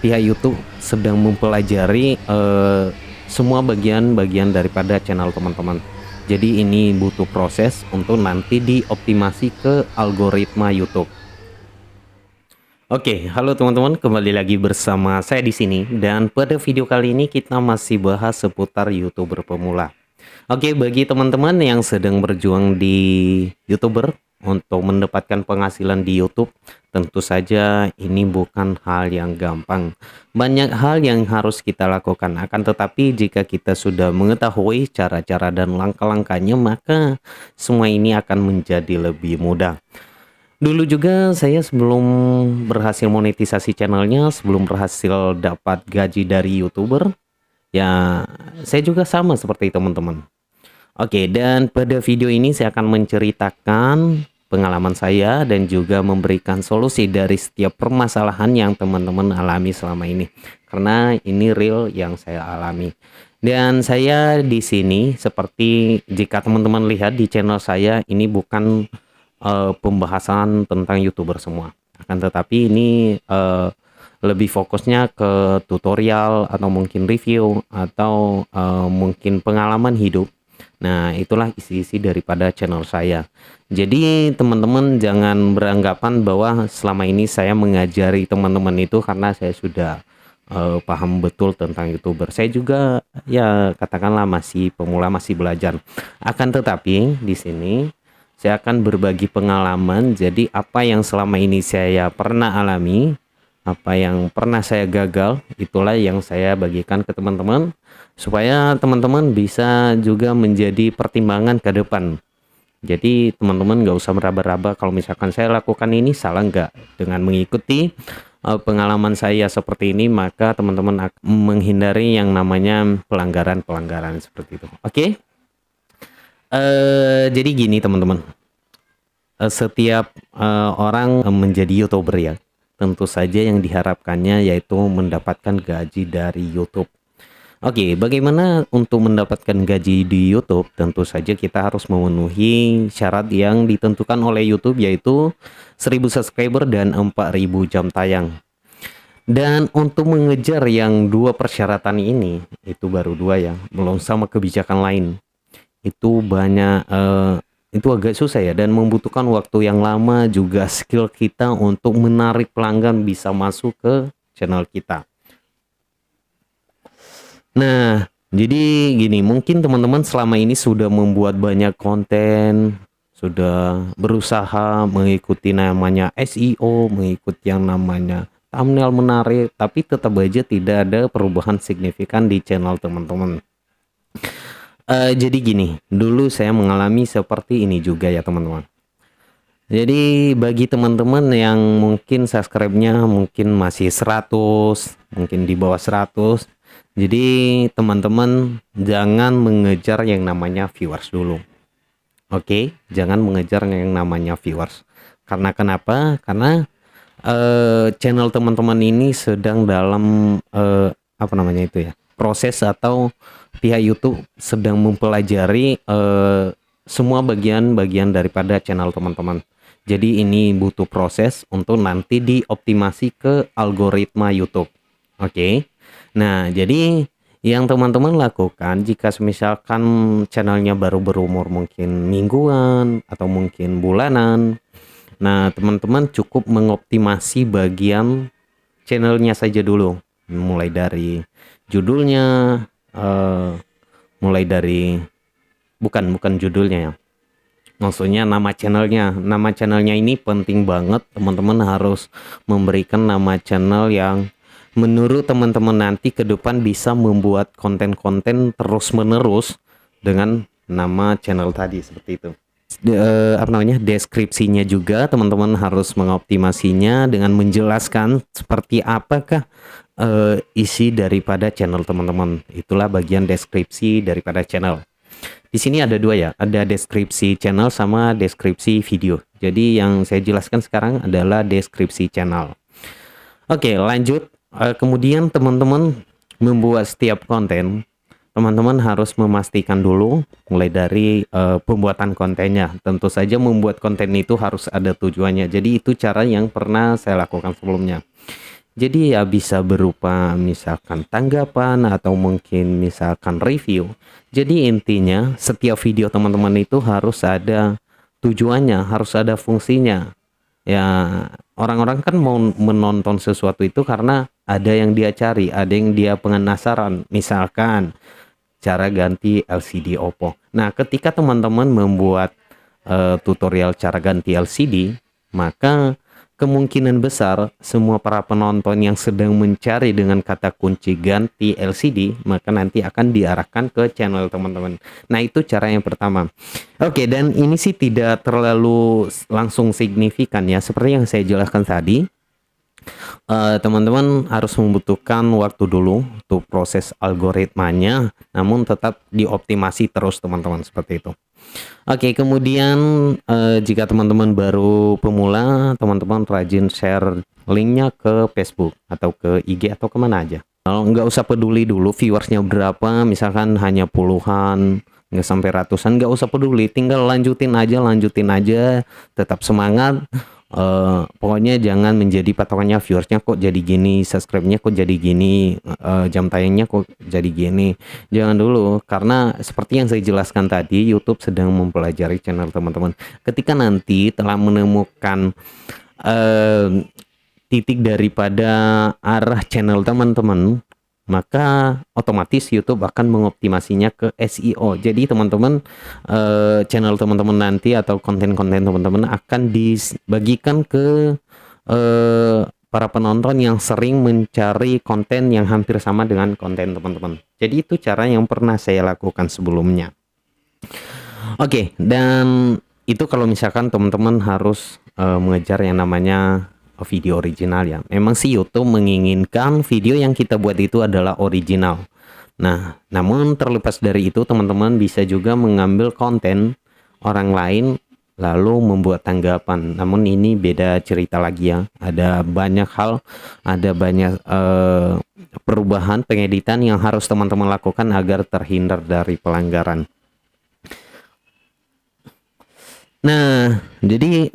pihak YouTube sedang mempelajari semua bagian-bagian daripada channel teman-teman. Jadi ini butuh proses untuk nanti dioptimasi ke algoritma YouTube. Oke, halo teman-teman, kembali lagi bersama saya di sini dan pada video kali ini kita masih bahas seputar YouTuber pemula. Oke, bagi teman-teman yang sedang berjuang di YouTuber untuk mendapatkan penghasilan di YouTube, tentu saja ini bukan hal yang gampang. Banyak hal yang harus kita lakukan, akan tetapi jika kita sudah mengetahui cara-cara dan langkah-langkahnya, maka semua ini akan menjadi lebih mudah. Dulu juga saya sebelum berhasil monetisasi channelnya, sebelum berhasil dapat gaji dari YouTuber, ya saya juga sama seperti teman-teman. Oke, dan pada video ini saya akan menceritakan pengalaman saya dan juga memberikan solusi dari setiap permasalahan yang teman-teman alami selama ini. Karena ini real yang saya alami. Dan saya di sini seperti jika teman-teman lihat di channel saya ini bukan pembahasan tentang YouTuber semua. Akan tetapi ini lebih fokusnya ke tutorial atau mungkin review atau mungkin pengalaman hidup. Nah, itulah isi-isi daripada channel saya. Jadi teman-teman jangan beranggapan bahwa selama ini saya mengajari teman-teman itu karena saya sudah paham betul tentang YouTuber. Saya juga ya katakanlah masih pemula, masih belajar. Akan tetapi di sini saya akan berbagi pengalaman. Jadi apa yang selama ini saya pernah alami, apa yang pernah saya gagal, itulah yang saya bagikan ke teman-teman supaya teman-teman bisa juga menjadi pertimbangan ke depan. Jadi teman-teman nggak usah meraba-raba kalau misalkan saya lakukan ini salah nggak. Dengan mengikuti pengalaman saya seperti ini, maka teman-teman akan menghindari yang namanya pelanggaran-pelanggaran seperti itu. Oke? Jadi gini teman-teman, setiap orang menjadi YouTuber ya, tentu saja yang diharapkannya yaitu mendapatkan gaji dari YouTube. Oke, bagaimana untuk mendapatkan gaji di YouTube? Tentu saja kita harus memenuhi syarat yang ditentukan oleh YouTube, yaitu 1000 subscriber dan 4000 jam tayang. Dan untuk mengejar yang dua persyaratan ini, itu baru dua ya, belum sama kebijakan lain. Itu banyak itu agak susah ya dan membutuhkan waktu yang lama, juga skill kita untuk menarik pelanggan bisa masuk ke channel kita. Nah, jadi gini, mungkin teman-teman selama ini sudah membuat banyak konten, sudah berusaha mengikuti namanya SEO, mengikuti yang namanya thumbnail menarik, tapi tetap aja tidak ada perubahan signifikan di channel teman-teman. Jadi gini, dulu saya mengalami seperti ini juga ya teman-teman. Jadi bagi teman-teman yang mungkin subscribe-nya mungkin masih 100, mungkin di bawah 100. Jadi teman-teman jangan mengejar yang namanya viewers dulu. Oke, jangan mengejar yang namanya viewers. Karena kenapa? Karena channel teman-teman ini sedang dalam apa namanya itu ya, proses atau pihak YouTube sedang mempelajari semua bagian-bagian daripada channel teman-teman. Jadi ini butuh proses untuk nanti dioptimasi ke algoritma YouTube. Oke. Nah, jadi yang teman-teman lakukan jika misalkan channelnya baru berumur mungkin mingguan atau mungkin bulanan. Nah, teman-teman cukup mengoptimasi bagian channelnya saja dulu. Mulai dari judulnya, mulai dari bukan judulnya ya, maksudnya nama channelnya ini penting banget. Teman-teman harus memberikan nama channel yang menurut teman-teman nanti ke depan bisa membuat konten-konten terus menerus dengan nama channel tadi seperti itu. Apa namanya, deskripsinya juga teman-teman harus mengoptimasinya dengan menjelaskan seperti apakah isi daripada channel teman-teman. Itulah bagian deskripsi daripada channel. Di sini ada dua ya, ada deskripsi channel sama deskripsi video. Jadi yang saya jelaskan sekarang adalah deskripsi channel. Oke, lanjut. Kemudian teman-teman membuat setiap konten, teman-teman harus memastikan dulu mulai dari pembuatan kontennya. Tentu saja membuat konten itu harus ada tujuannya. Jadi itu cara yang pernah saya lakukan sebelumnya. Jadi ya bisa berupa misalkan tanggapan atau mungkin misalkan review. Jadi intinya setiap video teman-teman itu harus ada tujuannya, harus ada fungsinya. Ya, orang-orang kan mau menonton sesuatu itu karena ada yang dia cari, ada yang dia penasaran. Misalkan cara ganti LCD Oppo. Nah, ketika teman-teman membuat tutorial cara ganti LCD, maka kemungkinan besar semua para penonton yang sedang mencari dengan kata kunci ganti LCD, maka nanti akan diarahkan ke channel teman-teman. Nah, itu cara yang pertama. Oke, dan ini sih tidak terlalu langsung signifikan ya, seperti yang saya jelaskan tadi. Teman-teman harus membutuhkan waktu dulu untuk proses algoritmanya, namun tetap dioptimasi terus teman-teman, seperti itu. Oke, kemudian jika teman-teman baru pemula, teman-teman rajin share linknya ke Facebook atau ke IG atau kemana aja. Kalau nggak usah peduli dulu viewersnya berapa, misalkan hanya puluhan, nggak sampai ratusan, nggak usah peduli, tinggal lanjutin aja, tetap semangat. Pokoknya jangan menjadi patokannya viewersnya kok jadi gini, subscribe-nya kok jadi gini, jam tayangnya kok jadi gini. Jangan dulu, karena seperti yang saya jelaskan tadi, YouTube sedang mempelajari channel teman-teman. Ketika nanti telah menemukan titik daripada arah channel teman-teman, maka otomatis YouTube akan mengoptimasinya ke SEO. Jadi teman-teman, channel teman-teman nanti atau konten-konten teman-teman akan dibagikan ke para penonton yang sering mencari konten yang hampir sama dengan konten teman-teman. Jadi itu cara yang pernah saya lakukan sebelumnya. Oke, dan itu kalau misalkan teman-teman harus mengejar yang namanya video original ya. Memang sih YouTube menginginkan video yang kita buat itu adalah original. Nah, namun terlepas dari itu teman-teman bisa juga mengambil konten orang lain lalu membuat tanggapan. Namun ini beda cerita lagi ya. Ada banyak hal, ada banyak perubahan pengeditan yang harus teman-teman lakukan agar terhindar dari pelanggaran. Nah, jadi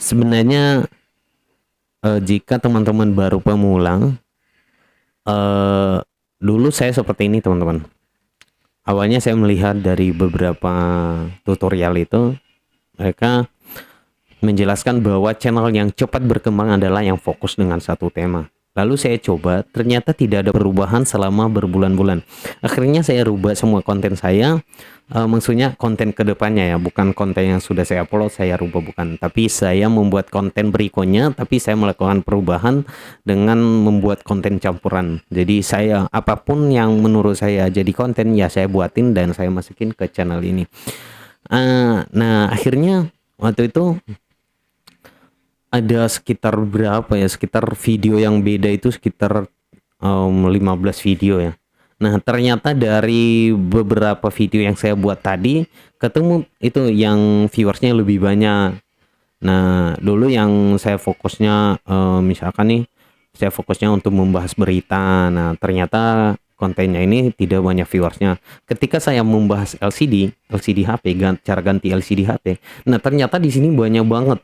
sebenarnya jika teman-teman baru pemula, dulu saya seperti ini teman-teman. Awalnya saya melihat dari beberapa tutorial itu, mereka menjelaskan bahwa channel yang cepat berkembang adalah yang fokus dengan satu tema. Lalu saya coba, ternyata tidak ada perubahan selama berbulan-bulan. Akhirnya saya rubah semua konten saya, maksudnya konten kedepannya ya, bukan konten yang sudah saya upload saya rubah, bukan. Tapi saya membuat konten berikutnya, tapi saya melakukan perubahan dengan membuat konten campuran. Jadi saya, apapun yang menurut saya jadi konten, ya saya buatin dan saya masukin ke channel ini. Nah, akhirnya waktu itu ada sekitar berapa ya, sekitar video yang beda itu sekitar 15 video ya. Nah, ternyata dari beberapa video yang saya buat tadi ketemu itu yang viewersnya lebih banyak. Nah, dulu yang saya fokusnya misalkan nih saya fokusnya untuk membahas berita. Nah, ternyata kontennya ini tidak banyak viewersnya. Ketika saya membahas LCD HP, cara ganti LCD HP. Nah, ternyata di sini banyak banget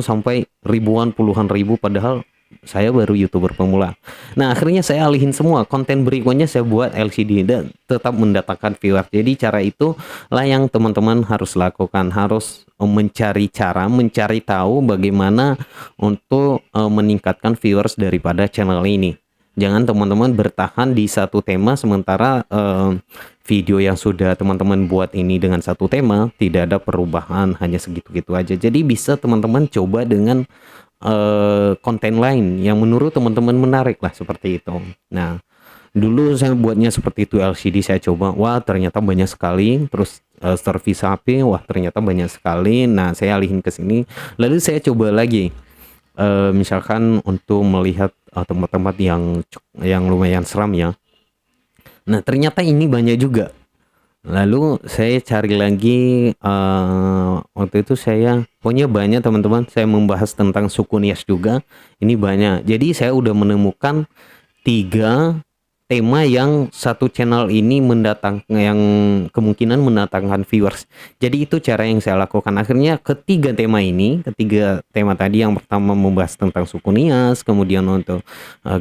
sampai ribuan, puluhan ribu, padahal saya baru YouTuber pemula. Nah, akhirnya saya alihin semua konten berikutnya, saya buat LCD dan tetap mendatangkan viewer. Jadi cara itu lah yang teman-teman harus lakukan, harus mencari cara, mencari tahu bagaimana untuk meningkatkan viewers daripada channel ini. Jangan teman-teman bertahan di satu tema sementara video yang sudah teman-teman buat ini dengan satu tema tidak ada perubahan, hanya segitu-gitu aja. Jadi bisa teman-teman coba dengan konten lain yang menurut teman-teman menarik lah, seperti itu. Nah, dulu saya buatnya seperti itu, LCD saya coba, wah ternyata banyak sekali. Terus servis HP, wah ternyata banyak sekali. Nah, saya alihin ke sini, lalu saya coba lagi misalkan untuk melihat tempat-tempat yang lumayan seram ya. Nah, ternyata ini banyak juga. Lalu saya cari lagi, waktu itu saya pokoknya banyak teman-teman, saya membahas tentang suku Nias juga. Ini banyak. Jadi saya udah menemukan 3 tema yang satu channel ini yang kemungkinan mendatangkan viewers. Jadi itu cara yang saya lakukan. Akhirnya ketiga tema tadi, yang pertama membahas tentang suku Nias, kemudian untuk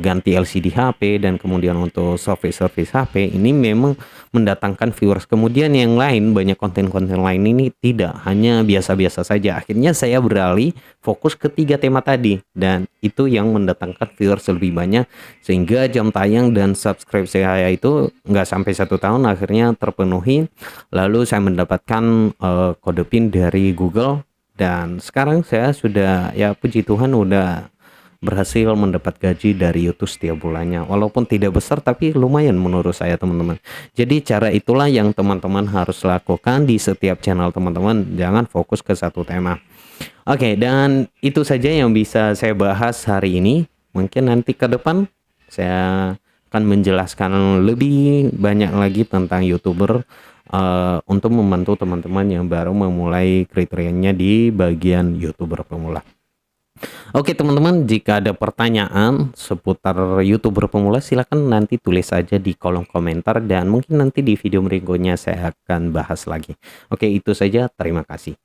ganti LCD HP, dan kemudian untuk service HP, ini memang mendatangkan viewers. Kemudian yang lain, banyak konten-konten lain ini tidak, hanya biasa-biasa saja. Akhirnya saya beralih fokus ke tiga tema tadi, dan itu yang mendatangkan viewers lebih banyak, sehingga jam tayang dan subscribe saya itu nggak sampai 1 tahun akhirnya terpenuhi. Lalu saya mendapatkan kode PIN dari Google, dan sekarang saya sudah, ya puji Tuhan, udah berhasil mendapat gaji dari YouTube setiap bulannya, walaupun tidak besar tapi lumayan menurut saya, teman-teman. Jadi cara itulah yang teman-teman harus lakukan di setiap channel teman-teman, jangan fokus ke satu tema. Oke, dan itu saja yang bisa saya bahas hari ini. Mungkin nanti ke depan saya akan menjelaskan lebih banyak lagi tentang YouTuber, untuk membantu teman-teman yang baru memulai kriterianya di bagian YouTuber pemula. Oke teman-teman, jika ada pertanyaan seputar YouTuber pemula, silakan nanti tulis saja di kolom komentar, dan mungkin nanti di video berikutnya saya akan bahas lagi. Oke, itu saja. Terima kasih.